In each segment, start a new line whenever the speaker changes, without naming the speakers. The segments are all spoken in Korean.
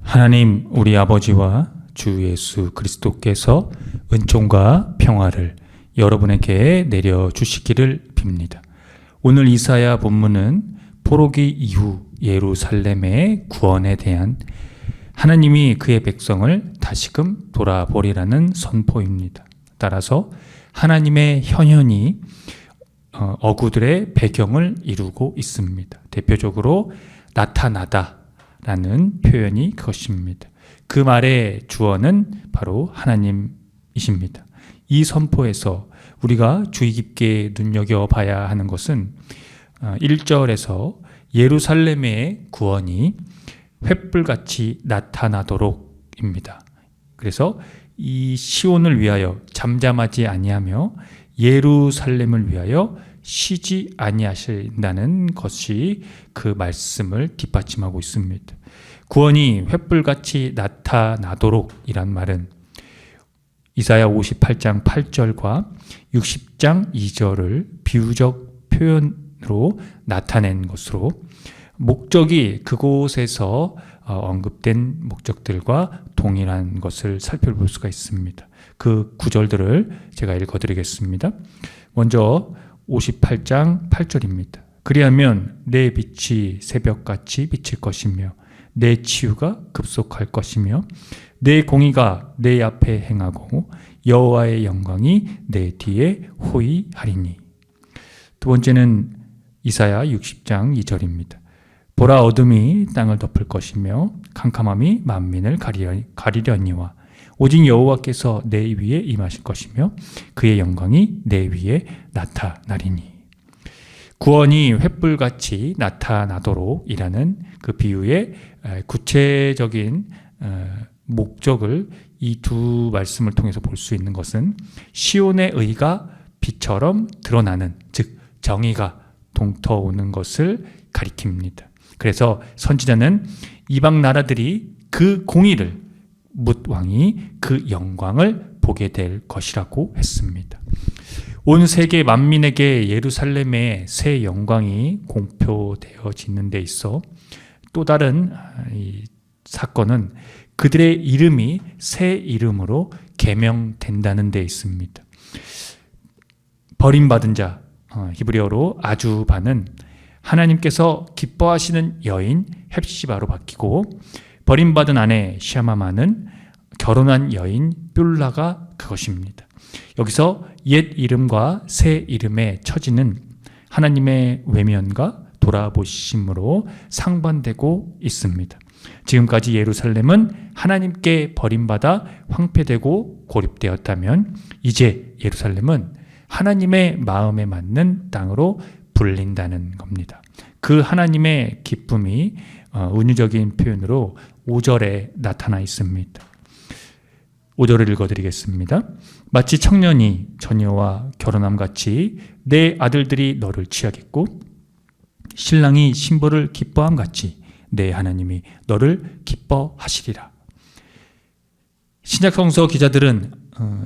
하나님 우리 아버지와 주 예수 그리스도께서 은총과 평화를 여러분에게 내려주시기를 빕니다. 오늘 이사야 본문은 포로기 이후 예루살렘의 구원에 대한 하나님이 그의 백성을 다시금 돌아보리라는 선포입니다. 따라서 하나님의 현현이 어구들의 배경을 이루고 있습니다. 대표적으로 나타나다 라는 표현이 그것입니다. 그 말의 주어는 바로 하나님이십니다. 이 선포에서 우리가 주의 깊게 눈여겨봐야 하는 것은 1절에서 예루살렘의 구원이 횃불같이 나타나도록입니다. 그래서 이 시온을 위하여 잠잠하지 아니하며 예루살렘을 위하여 쉬지 아니하신다는 것이 그 말씀을 뒷받침하고 있습니다. 구원이 횃불같이 나타나도록 이란 말은 이사야 58장 8절과 60장 2절을 비유적 표현으로 나타낸 것으로 목적이 그곳에서 언급된 목적들과 동일한 것을 살펴볼 수가 있습니다. 그 구절들을 제가 읽어드리겠습니다. 먼저 58장 8절입니다. 그리하면 내 빛이 새벽같이 비칠 것이며 내 치유가 급속할 것이며 내 공의가 내 앞에 행하고 여호와의 영광이 내 뒤에 호위하리니. 두 번째는 이사야 60장 2절입니다. 보라, 어둠이 땅을 덮을 것이며 캄캄함이 만민을 가리려니와 오직 여호와께서 내 위에 임하실 것이며 그의 영광이 내 위에 나타나리니. 구원이 횃불같이 나타나도록 이라는 그 비유의 구체적인 목적을 이 두 말씀을 통해서 볼 수 있는 것은 시온의 의가 빛처럼 드러나는, 즉 정의가 동터오는 것을 가리킵니다. 그래서 선지자는 이방 나라들이 그 공의를 뭇 왕이 그 영광을 보게 될 것이라고 했습니다. 온 세계 만민에게 예루살렘의 새 영광이 공표되어지는 데 있어 또 다른 이 사건은 그들의 이름이 새 이름으로 계명된다는 데 있습니다. 버림받은 자, 히브리어로 아주바는 하나님께서 기뻐하시는 여인 헵시바로 바뀌고, 버림받은 아내 샤마마는 결혼한 여인 뷸라가 그것입니다. 여기서 옛 이름과 새 이름의 처지는 하나님의 외면과 돌아보심으로 상반되고 있습니다. 지금까지 예루살렘은 하나님께 버림받아 황폐되고 고립되었다면 이제 예루살렘은 하나님의 마음에 맞는 땅으로 불린다는 겁니다. 그 하나님의 기쁨이 은유적인 표현으로 5절에 나타나 있습니다. 5절을 읽어드리겠습니다. 마치 청년이 처녀와 결혼함같이 내 아들들이 너를 취하겠고 신랑이 신부를 기뻐함같이 내 하나님이 너를 기뻐하시리라. 신약성서 기자들은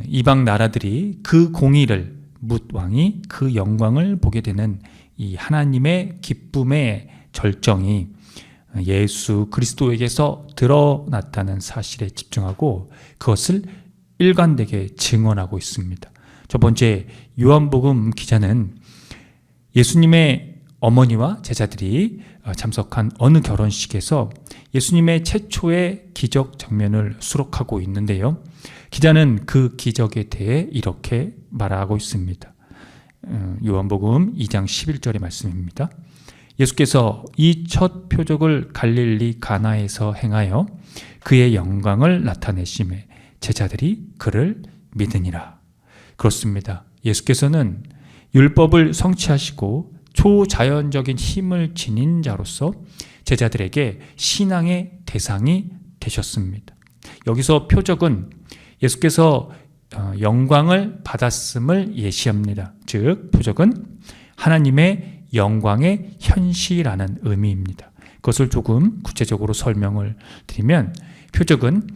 이방 나라들이 그 공의를 뭇 왕이 그 영광을 보게 되는 이 하나님의 기쁨의 절정이 예수 그리스도에게서 드러났다는 사실에 집중하고 그것을 일관되게 증언하고 있습니다. 첫 번째, 요한복음 기자는 예수님의 어머니와 제자들이 참석한 어느 결혼식에서 예수님의 최초의 기적 장면을 수록하고 있는데요. 기자는 그 기적에 대해 이렇게 말하고 있습니다. 요한복음 2장 11절의 말씀입니다. 예수께서 이 첫 표적을 갈릴리 가나에서 행하여 그의 영광을 나타내심에 제자들이 그를 믿으니라. 그렇습니다. 예수께서는 율법을 성취하시고 초자연적인 힘을 지닌 자로서 제자들에게 신앙의 대상이 되셨습니다. 여기서 표적은 예수께서 영광을 받았음을 예시합니다. 즉 표적은 하나님의 영광의 현시라는 의미입니다. 그것을 조금 구체적으로 설명을 드리면 표적은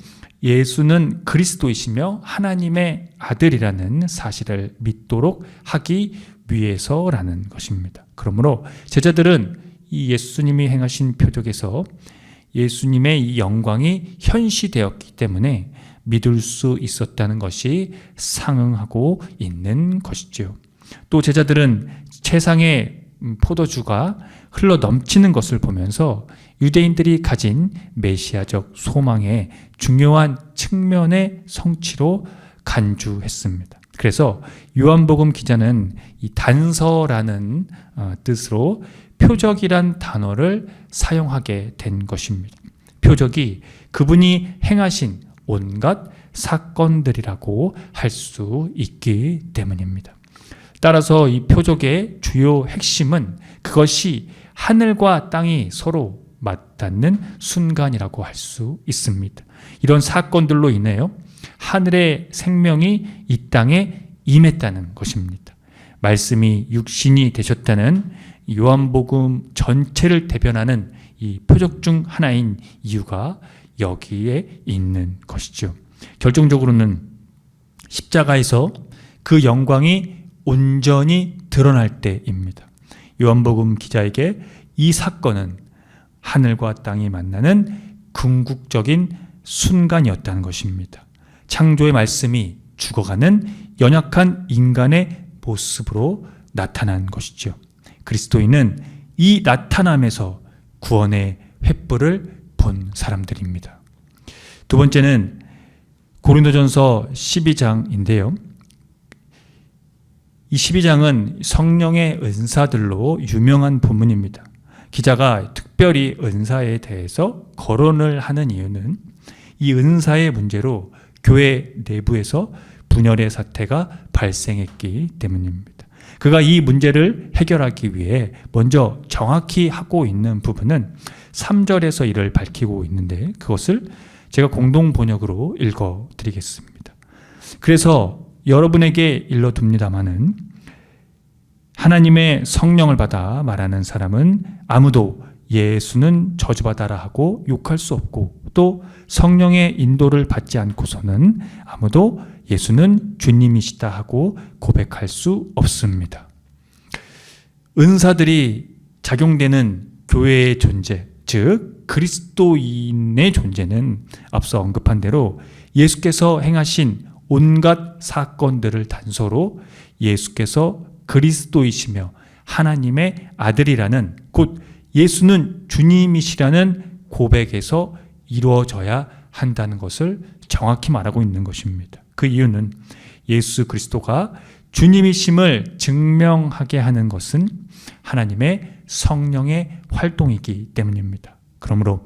예수는 그리스도이시며 하나님의 아들이라는 사실을 믿도록 하기 위해서라는 것입니다. 그러므로 제자들은 이 예수님이 행하신 표적에서 예수님의 이 영광이 현시되었기 때문에 믿을 수 있었다는 것이 상응하고 있는 것이지요. 또 제자들은 최상의 포도주가 흘러 넘치는 것을 보면서 유대인들이 가진 메시아적 소망의 중요한 측면의 성취로 간주했습니다. 그래서 요한복음 기자는 이 단서라는 뜻으로 표적이란 단어를 사용하게 된 것입니다. 표적이 그분이 행하신 온갖 사건들이라고 할 수 있기 때문입니다. 따라서 이 표적의 주요 핵심은 그것이 하늘과 땅이 서로 맞닿는 순간이라고 할 수 있습니다. 이런 사건들로 인하여 하늘의 생명이 이 땅에 임했다는 것입니다. 말씀이 육신이 되셨다는 요한복음 전체를 대변하는 이 표적 중 하나인 이유가 여기에 있는 것이죠. 결정적으로는 십자가에서 그 영광이 온전히 드러날 때입니다. 요한복음 기자에게 이 사건은 하늘과 땅이 만나는 궁극적인 순간이었다는 것입니다. 창조의 말씀이 죽어가는 연약한 인간의 모습으로 나타난 것이죠. 그리스도인은 이 나타남에서 구원의 횃불을 본 사람들입니다. 두 번째는 고린도전서 12장인데요. 이 12장은 성령의 은사들로 유명한 본문입니다. 기자가 특별히 은사에 대해서 거론을 하는 이유는 이 은사의 문제로 교회 내부에서 분열의 사태가 발생했기 때문입니다. 그가 이 문제를 해결하기 위해 먼저 정확히 하고 있는 부분은 3절에서 이를 밝히고 있는데 그것을 제가 공동 번역으로 읽어드리겠습니다. 그래서 여러분에게 일러둡니다마는 하나님의 성령을 받아 말하는 사람은 아무도 예수는 저주받아라 하고 욕할 수 없고 또 성령의 인도를 받지 않고서는 아무도 예수는 주님이시다 하고 고백할 수 없습니다. 은사들이 작용되는 교회의 존재, 즉 그리스도인의 존재는 앞서 언급한 대로 예수께서 행하신 온갖 사건들을 단서로 예수께서 그리스도이시며 하나님의 아들이라는 곧 예수는 주님이시라는 고백에서 이루어져야 한다는 것을 정확히 말하고 있는 것입니다. 그 이유는 예수 그리스도가 주님이심을 증명하게 하는 것은 하나님의 성령의 활동이기 때문입니다. 그러므로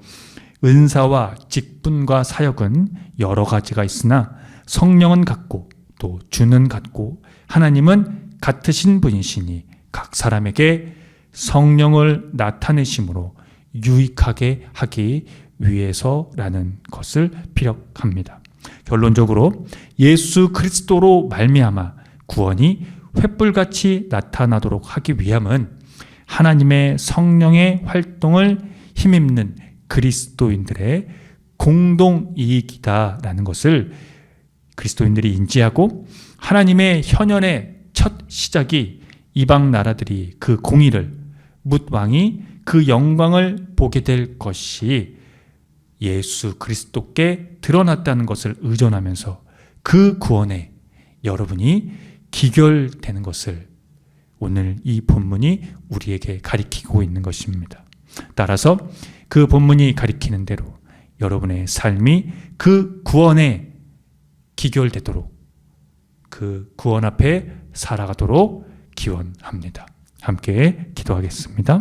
은사와 직분과 사역은 여러 가지가 있으나 성령은 같고 또 주는 같고 하나님은 같으신 분이시니 각 사람에게 성령을 나타내심으로 유익하게 하기 위해서라는 것을 피력합니다. 결론적으로 예수 그리스도로 말미암아 구원이 횃불같이 나타나도록 하기 위함은 하나님의 성령의 활동을 힘입는 그리스도인들의 공동 이익이다라는 것을 그리스도인들이 인지하고 하나님의 현현의 첫 시작이 이방 나라들이 그 공의를 뭇 왕이 그 영광을 보게 될 것이 예수 그리스도께 드러났다는 것을 의존하면서 그 구원에 여러분이 기결되는 것을 오늘 이 본문이 우리에게 가리키고 있는 것입니다. 따라서 그 본문이 가리키는 대로 여러분의 삶이 그 구원에 기결되도록 그 구원 앞에 살아가도록 기원합니다. 함께 기도하겠습니다.